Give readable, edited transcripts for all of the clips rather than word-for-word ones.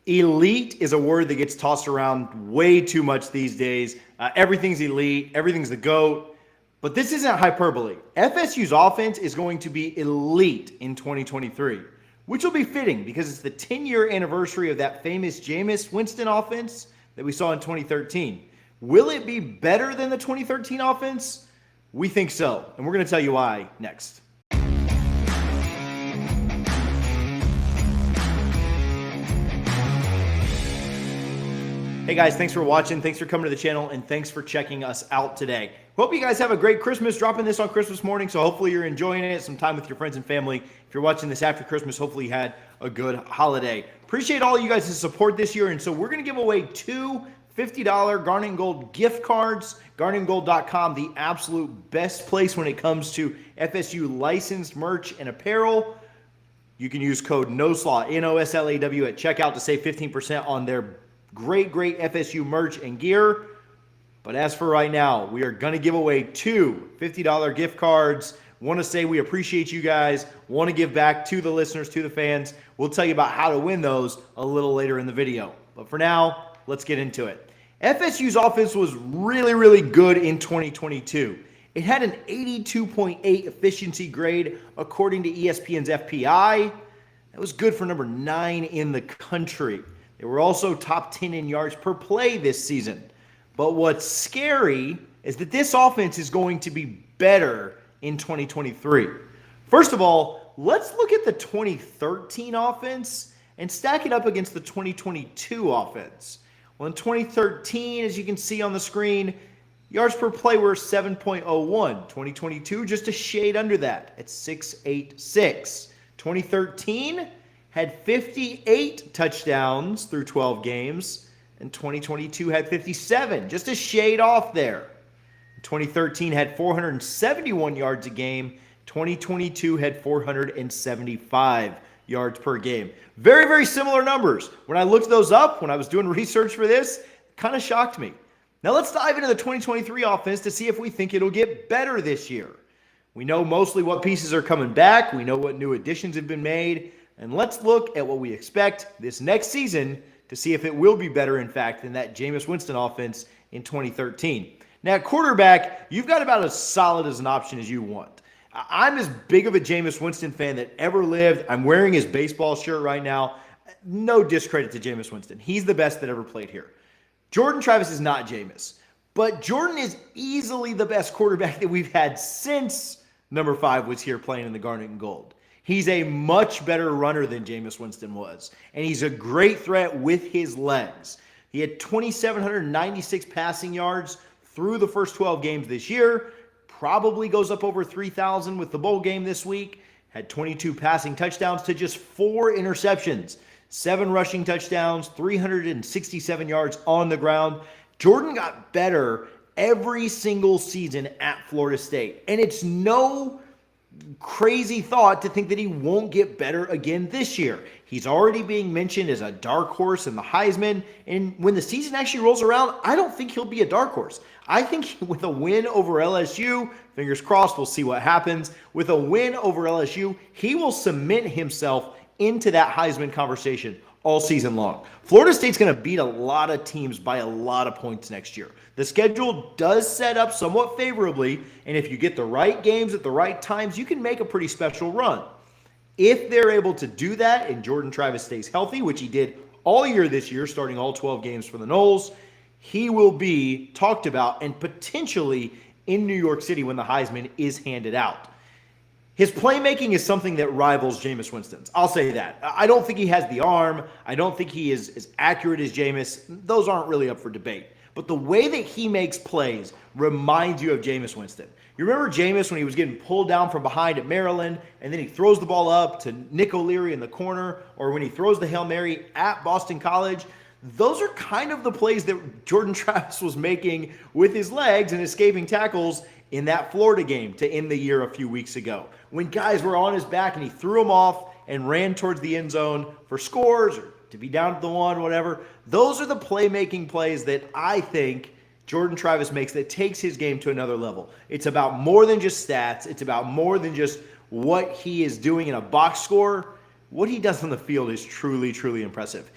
Elite is a word that gets tossed around way too much these days. Everything's elite. Everything's the GOAT. But this isn't hyperbole. FSU's offense is going to be elite in 2023, which will be fitting because it's the 10-year anniversary of that famous Jameis Winston offense that we saw in 2013. Will it be better than the 2013 offense? We think so, and we're going to tell you why next. Hey guys, thanks for watching, thanks for coming to the channel, and thanks for checking us out today. Hope you guys have a great Christmas, dropping this on Christmas morning, so hopefully you're enjoying it, some time with your friends and family. If you're watching this after Christmas, hopefully you had a good holiday. Appreciate all you guys' support this year, and so we're going to give away two $50 Garnet and Gold gift cards. GarnetandGold.com, the absolute best place when it comes to FSU licensed merch and apparel. You can use code NOSLAW, N-O-S-L-A-W, at checkout to save 15% on their great FSU merch and gear. But as for right now, we are going to give away two $50 gift cards. Want to say we appreciate you guys. Want to give back to the listeners, to the fans. We'll tell you about how to win those a little later in the video. But for now, let's get into it. FSU's offense was really good in 2022. It had an 82.8 efficiency grade according to ESPN's FPI. That was good for number 9 in the country. They were also top 10 in yards per play this season. But what's scary is that this offense is going to be better in 2023. First of all, let's look at the 2013 offense and stack it up against the 2022 offense. Well, in 2013, as you can see on the screen, yards per play were 7.01. 2022, just a shade under that at 6.86. 2013 had 58 touchdowns through 12 games, and 2022 had 57, just a shade off there. 2013 had 471 yards a game. 2022 had 475 yards per game. Very similar numbers. When I looked those up, when I was doing research for this, kind of shocked me. Now let's dive into the 2023 offense to see if we think it'll get better this year. We know mostly what pieces are coming back. We know what new additions have been made. And let's look at what we expect this next season to see if it will be better, in fact, than that Jameis Winston offense in 2013. Now, at quarterback, you've got about as solid as an option as you want. I'm as big of a Jameis Winston fan that ever lived. I'm wearing his baseball shirt right now. No discredit to Jameis Winston. He's the best that ever played here. Jordan Travis is not Jameis, but Jordan is easily the best quarterback that we've had since number 5 was here playing in the Garnet and Gold. He's a much better runner than Jameis Winston was, and he's a great threat with his legs. He had 2,796 passing yards through the first 12 games this year, probably goes up over 3,000 with the bowl game this week, had 22 passing touchdowns to just 4 interceptions, 7 rushing touchdowns, 367 yards on the ground. Jordan got better every single season at Florida State, and it's no crazy thought to think that he won't get better again this year. He's already being mentioned as a dark horse in the Heisman, and when the season actually rolls around, I don't think he'll be a dark horse. I think with a win over LSU, fingers crossed, we'll see what happens. With a win over LSU, he will cement himself into that Heisman conversation all season long. Florida State's going to beat a lot of teams by a lot of points next year. The schedule does set up somewhat favorably, and if you get the right games at the right times, you can make a pretty special run. If they're able to do that and Jordan Travis stays healthy, which he did all year this year, starting all 12 games for the Noles, he will be talked about and potentially in New York City when the Heisman is handed out. His playmaking is something that rivals Jameis Winston's. I'll say that. I don't think he has the arm. I don't think he is as accurate as Jameis. Those aren't really up for debate. But the way that he makes plays reminds you of Jameis Winston. You remember Jameis when he was getting pulled down from behind at Maryland, and then he throws the ball up to Nick O'Leary in the corner, or when he throws the Hail Mary at Boston College? Those are kind of the plays that Jordan Travis was making with his legs and escaping tackles in that Florida game to end the year a few weeks ago, when guys were on his back and he threw them off and ran towards the end zone for scores or to be down to the one, whatever. Those are the playmaking plays that I think Jordan Travis makes that takes his game to another level. It's about more than just stats. It's about more than just what he is doing in a box score. What he does on the field is truly, truly impressive.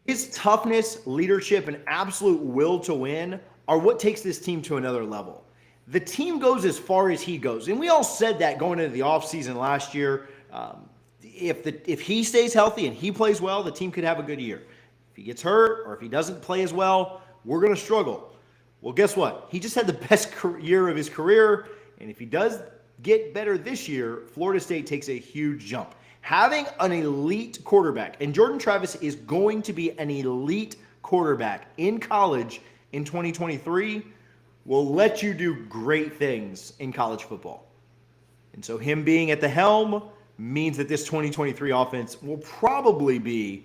His toughness, leadership, and absolute will to win are what takes this team to another level. The team goes as far as he goes. And we all said that going into the offseason last year. If he stays healthy and he plays well, the team could have a good year. If he gets hurt or if he doesn't play as well, we're going to struggle. Well, guess what? He just had the best year of his career. And if he does get better this year, Florida State takes a huge jump. Having an elite quarterback, and Jordan Travis is going to be an elite quarterback in college in 2023, will let you do great things in college football. And so him being at the helm means that this 2023 offense will probably be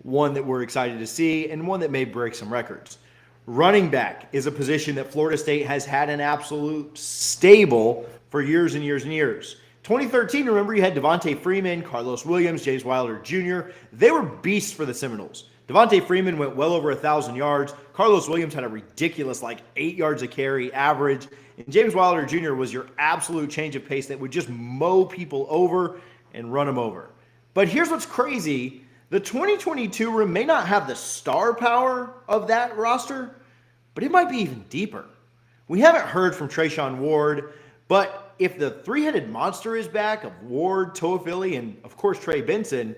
one that we're excited to see and one that may break some records. Running back is a position that Florida State has had an absolute stable for years and years and years. 2013, remember, you had Devontae Freeman, Carlos Williams, James Wilder Jr. They were beasts for the Seminoles. Devontae Freeman went well over 1,000 yards. Carlos Williams had a ridiculous 8 yards a carry average. And James Wilder Jr. was your absolute change of pace that would just mow people over and run them over. But here's what's crazy. The 2022 room may not have the star power of that roster, but it might be even deeper. We haven't heard from Trayshawn Ward, but if the three-headed monster is back of Ward, Toafili, and of course Trey Benson,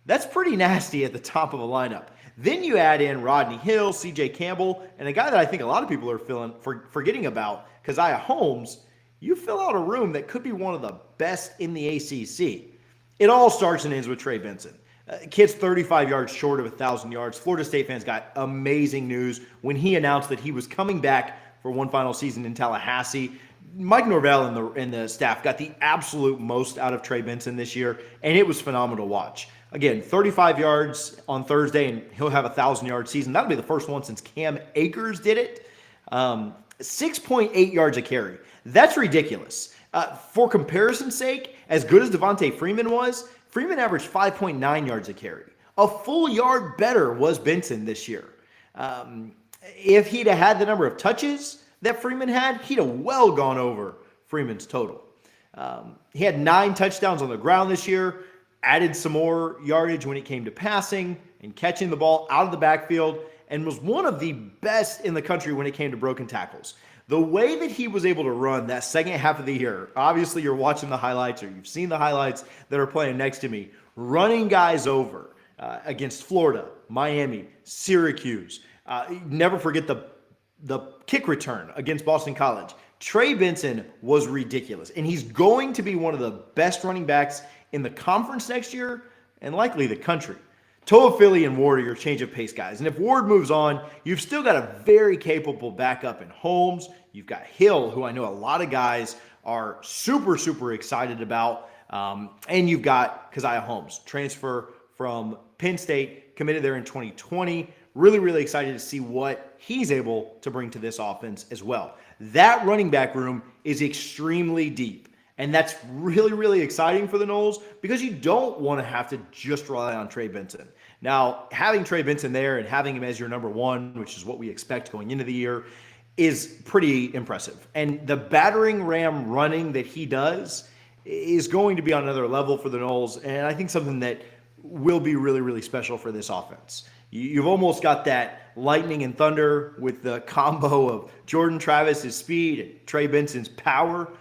that's pretty nasty at the top of a lineup. Then you add in Rodney Hill, CJ Campbell, and a guy that I think a lot of people are forgetting about, Keziah Holmes. You fill out a room that could be one of the best in the ACC. It all starts and ends with Trey Benson. Kid's 35 yards short of 1,000 yards. Florida State fans got amazing news when he announced that he was coming back for one final season in Tallahassee. Mike Norvell and the staff got the absolute most out of Trey Benson this year, and it was phenomenal to watch. Again, 35 yards on Thursday, and he'll have a 1,000-yard season. That'll be the first one since Cam Akers did it. 6.8 yards a carry. That's ridiculous. For comparison's sake, as good as Devontae Freeman was, Freeman averaged 5.9 yards a carry. A full yard better was Benson this year. If he'd have had the number of touches that Freeman had, he'd have well gone over Freeman's total. He had 9 touchdowns on the ground this year, added some more yardage when it came to passing and catching the ball out of the backfield, and was one of the best in the country when it came to broken tackles. The way that he was able to run that second half of the year, obviously you're watching the highlights or you've seen the highlights that are playing next to me, running guys over against Florida, Miami, Syracuse. Never forget the kick return against Boston College. Trey Benson was ridiculous, and he's going to be one of the best running backs in the conference next year and likely the country. Toafili and Ward are your change of pace guys. And if Ward moves on, you've still got a very capable backup in Holmes. You've got Hill, who I know a lot of guys are super, super excited about. And you've got Keziah Holmes, transfer from Penn State, committed there in 2020. Really, really excited to see what he's able to bring to this offense as well. That running back room is extremely deep. And that's really, really exciting for the Noles because you don't want to have to just rely on Trey Benson. Now, having Trey Benson there and having him as your number one, which is what we expect going into the year, is pretty impressive. And the battering ram running that he does is going to be on another level for the Noles, and I think something that will be really, really special for this offense. You've almost got that lightning and thunder with the combo of Jordan Travis's speed and Trey Benson's power.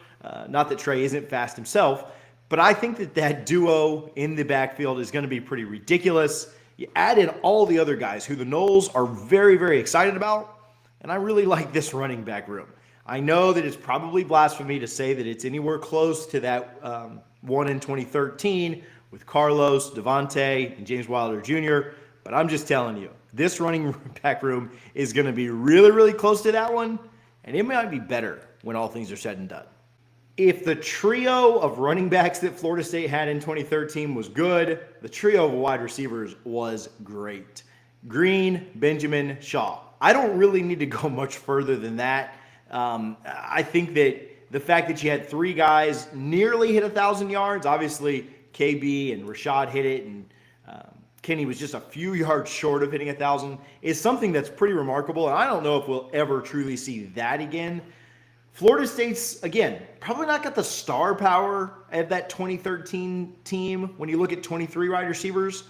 Not that Trey isn't fast himself, but I think that duo in the backfield is going to be pretty ridiculous. You add in all the other guys who the Noles are very, very excited about, and I really like this running back room. I know that it's probably blasphemy to say that it's anywhere close to that one in 2013 with Carlos, Devontae, and James Wilder Jr., but I'm just telling you, this running back room is going to be really, really close to that one, and it might be better when all things are said and done. If the trio of running backs that Florida State had in 2013 was good, the trio of wide receivers was great. Green, Benjamin, Shaw. I don't really need to go much further than that. I think that the fact that you had 3 guys nearly hit 1,000 yards, obviously KB and Rashad hit it, and Kenny was just a few yards short of hitting 1,000, is something that's pretty remarkable, and I don't know if we'll ever truly see that again. Florida State's, again, probably not got the star power of that 2013 team when you look at 23 wide receivers,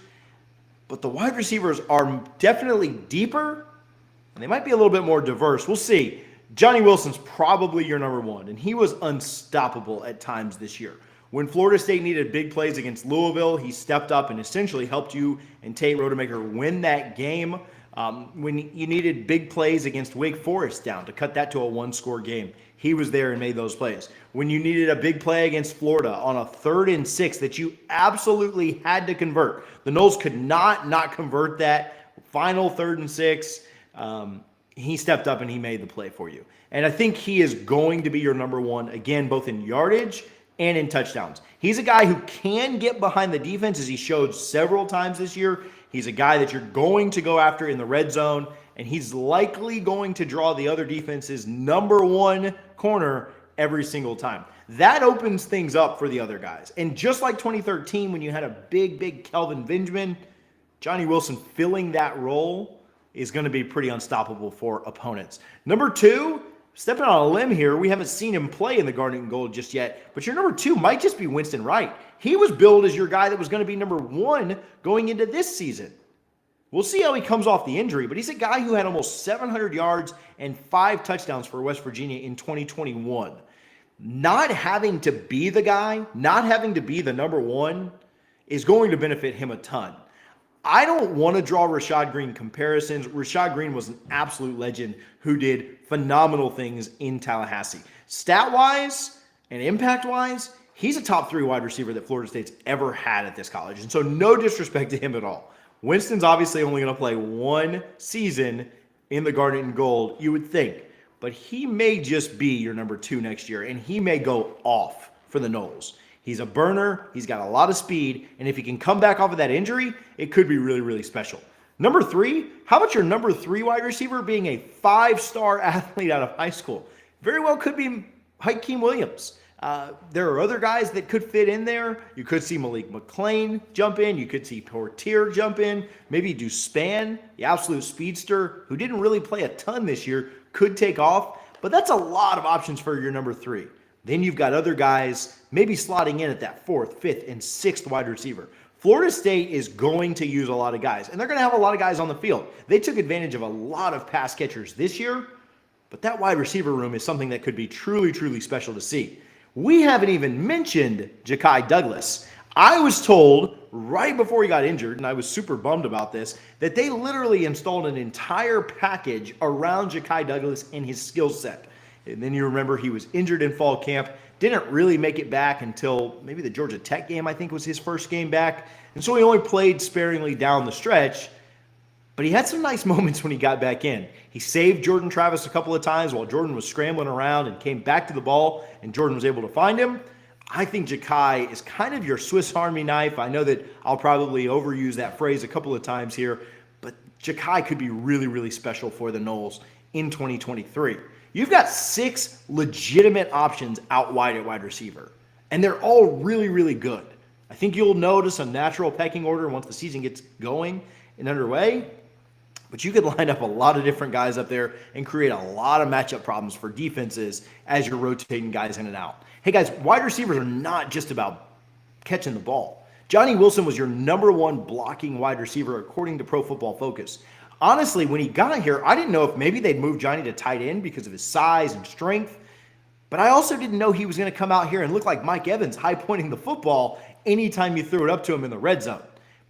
but the wide receivers are definitely deeper, and they might be a little bit more diverse. We'll see. Johnny Wilson's probably your number one, and he was unstoppable at times this year. When Florida State needed big plays against Louisville, he stepped up and essentially helped you and Tate Rodemaker win that game. When you needed big plays against Wake Forest down to cut that to a one-score game, he was there and made those plays. When you needed a big play against Florida on a 3rd and 6 that you absolutely had to convert, the Noles could not convert that final 3rd and 6. He stepped up and he made the play for you. And I think he is going to be your number one, again, both in yardage and in touchdowns. He's a guy who can get behind the defense, as he showed several times this year. He's a guy that you're going to go after in the red zone, and he's likely going to draw the other defense's number one corner every single time. That opens things up for the other guys. And just like 2013, when you had a big Kelvin Benjamin, Johnny Wilson filling that role is going to be pretty unstoppable for opponents. Number 2, stepping on a limb here, we haven't seen him play in the Garnet and Gold just yet, but your number 2 might just be Winston Wright. He was billed as your guy that was going to be number 1 going into this season. We'll see how he comes off the injury, but he's a guy who had almost 700 yards and 5 touchdowns for West Virginia in 2021. Not having to be the guy, not having to be the number 1 is going to benefit him a ton. I don't want to draw Rashad Green comparisons. Rashad Green was an absolute legend who did phenomenal things in Tallahassee. Stat-wise and impact-wise, he's a top 3 wide receiver that Florida State's ever had at this college. And so no disrespect to him at all. Winston's obviously only going to play 1 season in the Garnet and Gold, you would think. But he may just be your number 2 next year, and he may go off for the Noles. He's a burner. He's got a lot of speed. And if he can come back off of that injury, it could be really special. Number 3, how about your number 3 wide receiver being a 5-star athlete out of high school? Very well could be Hakeem Williams. There are other guys that could fit in there. You could see Malik McClain jump in. You could see Portier jump in. Maybe Duspan, the absolute speedster, who didn't really play a ton this year, could take off. But that's a lot of options for your number 3. Then you've got other guys maybe slotting in at that 4th, 5th, and 6th wide receiver. Florida State is going to use a lot of guys, and they're going to have a lot of guys on the field. They took advantage of a lot of pass catchers this year, but that wide receiver room is something that could be truly special to see. We haven't even mentioned Ja'Kai Douglas. I was told right before he got injured, and I was super bummed about this, that they literally installed an entire package around Ja'Kai Douglas and his skill set. And then you remember he was injured in fall camp, didn't really make it back until maybe the Georgia Tech game, I think was his first game back. And so he only played sparingly down the stretch, but he had some nice moments when he got back in. He saved Jordan Travis a couple of times while Jordan was scrambling around and came back to the ball, and Jordan was able to find him. I think Ja'Kai is kind of your Swiss Army knife. I know that I'll probably overuse that phrase a couple of times here, but Ja'Kai could be really special for the Noles in 2023. You've got 6 legitimate options out wide at wide receiver, and they're all really good. I think you'll notice a natural pecking order once the season gets going and underway, but you could line up a lot of different guys up there and create a lot of matchup problems for defenses as you're rotating guys in and out. Hey guys, wide receivers are not just about catching the ball. Johnny Wilson was your number 1 blocking wide receiver according to Pro Football Focus. Honestly, when he got here, I didn't know if maybe they'd move Johnny to tight end because of his size and strength, but I also didn't know he was going to come out here and look like Mike Evans high-pointing the football anytime you threw it up to him in the red zone.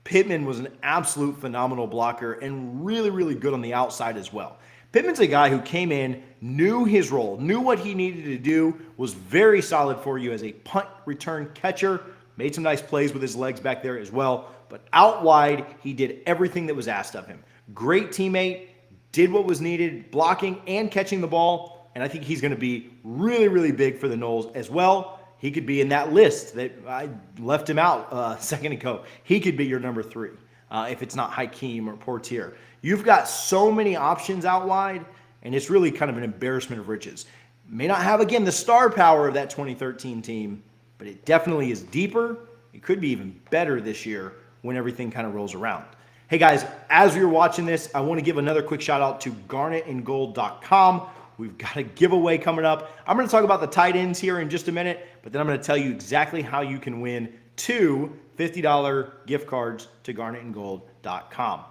Pittman was an absolute phenomenal blocker and really good on the outside as well. Pittman's a guy who came in, knew his role, knew what he needed to do, was very solid for you as a punt return catcher, made some nice plays with his legs back there as well, but out wide, he did everything that was asked of him. Great teammate, did what was needed, blocking and catching the ball, and I think he's going to be really big for the Noles as well. He could be in that list that I left him out a second ago. He could be your number 3 if it's not Hakeem or Portier. You've got so many options out wide, and it's really kind of an embarrassment of riches. May not have, again, the star power of that 2013 team, but it definitely is deeper. It could be even better this year when everything kind of rolls around. Hey guys, as you're watching this, I want to give another quick shout out to garnetandgold.com. We've got a giveaway coming up. I'm going to talk about the tight ends here in just a minute, but then I'm going to tell you exactly how you can win 2 $50 gift cards to garnetandgold.com.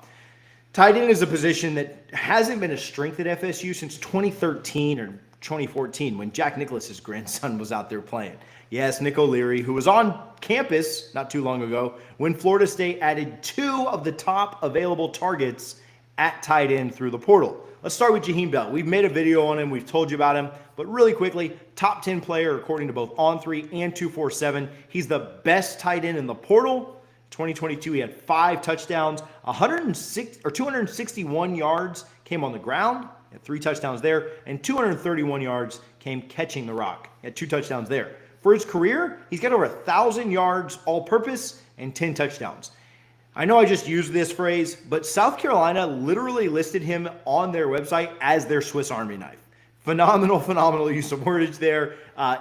Tight end is a position that hasn't been a strength at FSU since 2013 or 2014 when Jack Nicklaus's grandson was out there playing. Yes, Nick O'Leary, who was on campus not too long ago when Florida State added 2 of the top available targets at tight end through the portal. Let's start with Jaheim Bell. We've made a video on him. We've told you about him. But really quickly, top 10 player according to both On3 and 247. He's the best tight end in the portal. 2022, he had 5 touchdowns, 261 yards came on the ground, he had 3 touchdowns there, and 231 yards came catching the rock. He had 2 touchdowns there. For his career, he's got over 1,000 yards all-purpose and 10 touchdowns. I know I just used this phrase, but South Carolina literally listed him on their website as their Swiss Army knife. Phenomenal use of wordage there.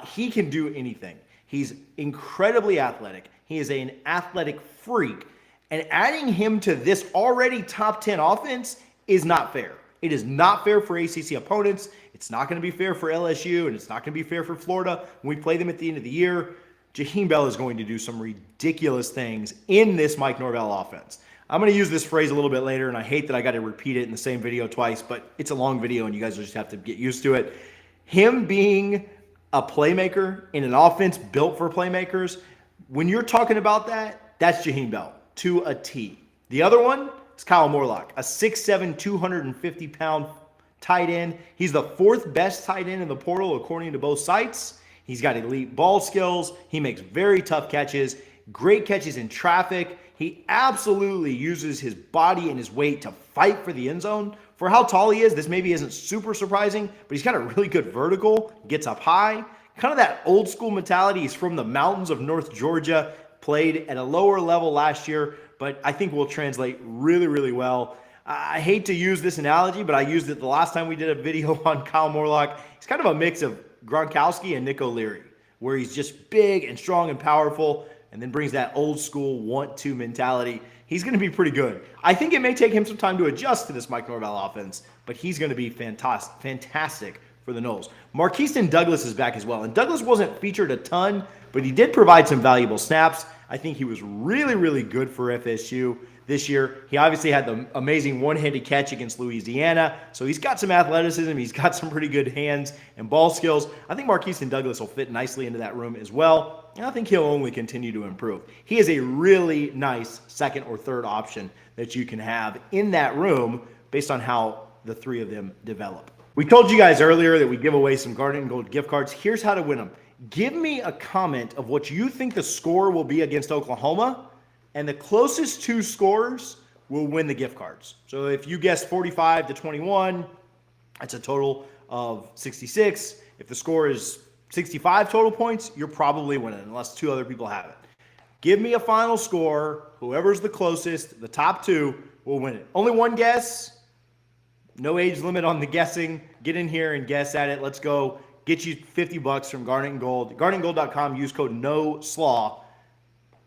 He can do anything. He's incredibly athletic. He is an athletic freak. And adding him to this already top 10 offense is not fair. It is not fair for ACC opponents. It's not going to be fair for LSU, and it's not going to be fair for Florida when we play them at the end of the year. Jaheim Bell is going to do some ridiculous things in this Mike Norvell offense. I'm going to use this phrase a little bit later, and I hate that I got to repeat it in the same video twice, but it's a long video, and you guys will just have to get used to it. Him being a playmaker in an offense built for playmakers, when you're talking about that, that's Jaheim Bell to a T. The other one is Kyle Morlock, a 6'7", 250-pound tight end. He's the 4th best tight end in the portal according to both sites. He's got elite ball skills. He makes very tough catches, great catches in traffic. He absolutely uses his body and his weight to fight for the end zone. For how tall he is, this maybe isn't super surprising, but he's got a really good vertical, gets up high. Kind of that old school mentality. He's from the mountains of North Georgia, played at a lower level last year, but I think will translate really well. I hate to use this analogy, but I used it the last time we did a video on Kyle Morlock. He's kind of a mix of Gronkowski and Nick O'Leary, where he's just big and strong and powerful, and then brings that old school want-to mentality. He's going to be pretty good. I think it may take him some time to adjust to this Mike Norvell offense, but he's going to be fantastic for the Noles. Marqueston Douglas is back as well, and Douglas wasn't featured a ton, but he did provide some valuable snaps. I think he was really good for FSU this year. He obviously had the amazing one-handed catch against Louisiana, so he's got some athleticism. He's got some pretty good hands and ball skills. I think Marqueston Douglas will fit nicely into that room as well, and I think he'll only continue to improve. He is a really nice second or third option that you can have in that room based on how the 3 of them develop. We told you guys earlier that we give away some Garnet and Gold gift cards. Here's how to win them. Give me a comment of what you think the score will be against Oklahoma, and the closest 2 scores will win the gift cards. So if you guess 45-21, that's a total of 66. If the score is 65 total points, you're probably winning, unless 2 other people have it. Give me a final score. Whoever's the closest, the top 2, will win it. Only 1 guess. No age limit on the guessing. Get in here and guess at it. Let's go. Get you $50 from Garnet and Gold. GarnetandGold.com. Use code NOSLAW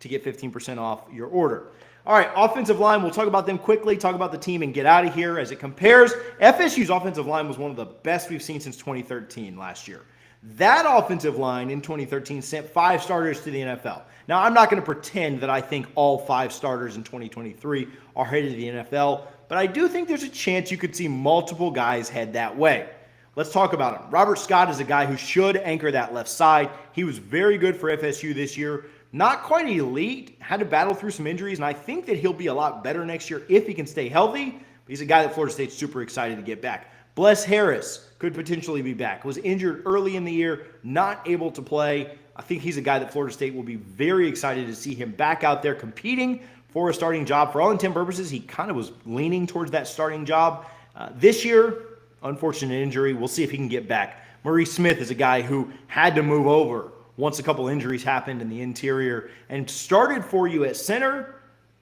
to get 15% off your order. All right, offensive line. We'll talk about them quickly, talk about the team, and get out of here as it compares. FSU's offensive line was one of the best we've seen since 2013 last year. That offensive line in 2013 sent 5 starters to the NFL. Now, I'm not going to pretend that I think all 5 starters in 2023 are headed to the NFL, but I do think there's a chance you could see multiple guys head that way. Let's talk about him. Robert Scott is a guy who should anchor that left side. He was very good for FSU this year. Not quite elite, had to battle through some injuries, and I think that he'll be a lot better next year if he can stay healthy. But he's a guy that Florida State's super excited to get back. Bless Harris could potentially be back. Was injured early in the year, not able to play. I think he's a guy that Florida State will be very excited to see him back out there competing for a starting job. For all intent purposes, he kind of was leaning towards that starting job. This year, unfortunate injury. We'll see if he can get back. Maurice Smith is a guy who had to move over once a couple injuries happened in the interior and started for you at center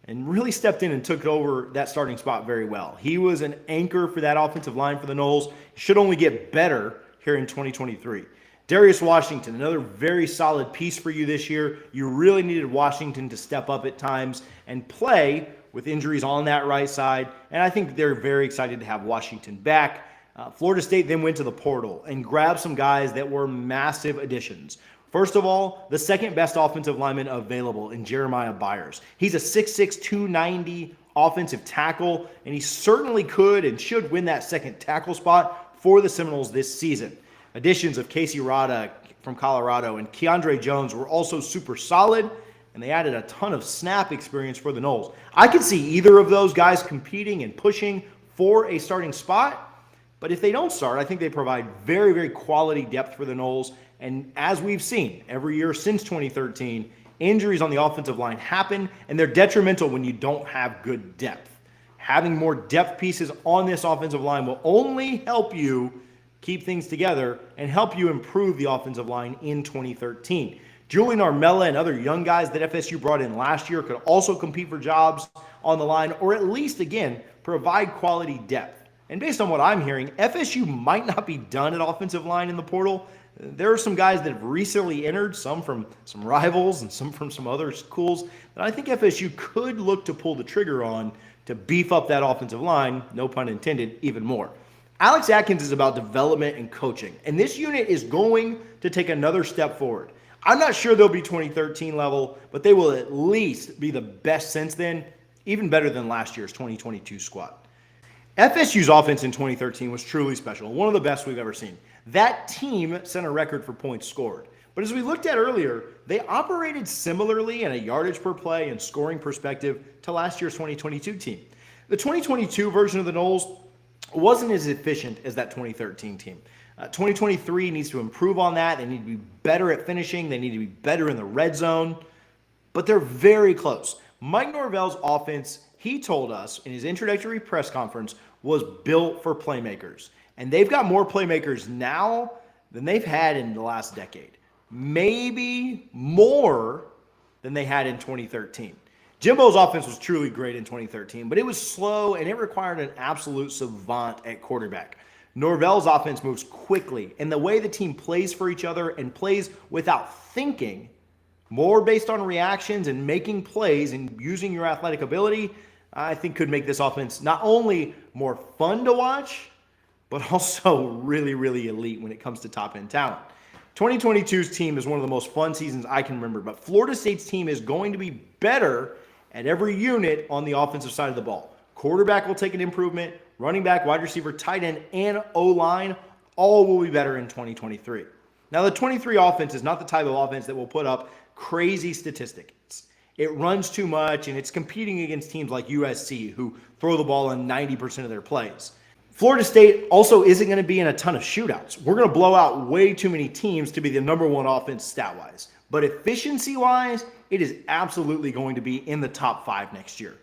and really stepped in and took over that starting spot very well. He was an anchor for that offensive line for the Noles. Should only get better here in 2023. Darius Washington, another very solid piece for you this year. You really needed Washington to step up at times and play with injuries on that right side, and I think they're very excited to have Washington back. Florida State then went to the portal and grabbed some guys that were massive additions. First of all, the second best offensive lineman available in Jeremiah Byers. He's a 6'6", 290 offensive tackle, and he certainly could and should win that second tackle spot for the Seminoles this season. Additions of Casey Rada from Colorado and Keandre Jones were also super solid, and they added a ton of snap experience for the Noles. I could see either of those guys competing and pushing for a starting spot, but if they don't start, I think they provide very, very quality depth for the Noles. And as we've seen every year since 2013, injuries on the offensive line happen, and they're detrimental when you don't have good depth. Having more depth pieces on this offensive line will only help you keep things together and help you improve the offensive line in 2013. Julian Armella and other young guys that FSU brought in last year could also compete for jobs on the line, or at least, again, provide quality depth. And based on what I'm hearing, FSU might not be done at offensive line in the portal. There are some guys that have recently entered, some from some rivals and some from some other schools, that I think FSU could look to pull the trigger on to beef up that offensive line, no pun intended, even more. Alex Atkins is about development and coaching, and this unit is going to take another step forward. I'm not sure they'll be 2013 level, but they will at least be the best since then, even better than last year's 2022 squad. FSU's offense in 2013 was truly special, one of the best we've ever seen. That team set a record for points scored. But as we looked at earlier, they operated similarly in a yardage per play and scoring perspective to last year's 2022 team. The 2022 version of the Noles wasn't as efficient as that 2013 team. 2023 needs to improve on that. They need to be better at finishing. They need to be better in the red zone. But they're very close. Mike Norvell's offense, he told us in his introductory press conference, was built for playmakers. And they've got more playmakers now than they've had in the last decade. Maybe more than they had in 2013. Jimbo's offense was truly great in 2013, but it was slow and it required an absolute savant at quarterback. Norvell's offense moves quickly, and the way the team plays for each other and plays without thinking, more based on reactions and making plays and using your athletic ability, I think could make this offense not only more fun to watch, but also really, really elite when it comes to top-end talent. 2022's team is one of the most fun seasons I can remember, but Florida State's team is going to be better at every unit on the offensive side of the ball. Quarterback will take an improvement. Running back, wide receiver, tight end, and O-line all will be better in 2023. Now, the 23 offense is not the type of offense that will put up crazy statistics. It runs too much, and it's competing against teams like USC, who throw the ball in 90% of their plays. Florida State also isn't going to be in a ton of shootouts. We're going to blow out way too many teams to be the number one offense stat-wise. But efficiency-wise, it is absolutely going to be in the top 5 next year.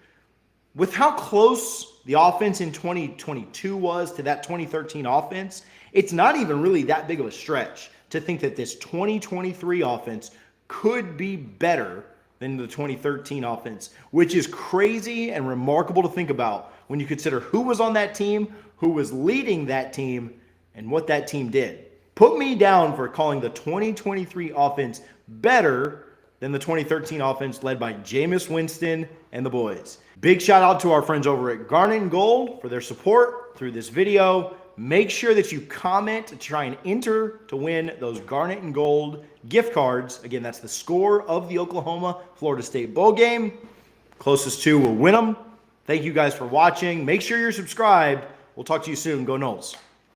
With how close the offense in 2022 was to that 2013 offense, it's not even really that big of a stretch to think that this 2023 offense could be better than the 2013 offense, which is crazy and remarkable to think about when you consider who was on that team, who was leading that team, and what that team did. Put me down for calling the 2023 offense better than the 2013 offense led by Jameis Winston and the boys. Big shout out to our friends over at Garnet and Gold for their support through this video. Make sure that you comment to try and enter to win those Garnet and Gold gift cards. Again, that's the score of the Oklahoma-Florida State bowl game. Closest two will win them. Thank you guys for watching. Make sure you're subscribed. We'll talk to you soon. Go Noles.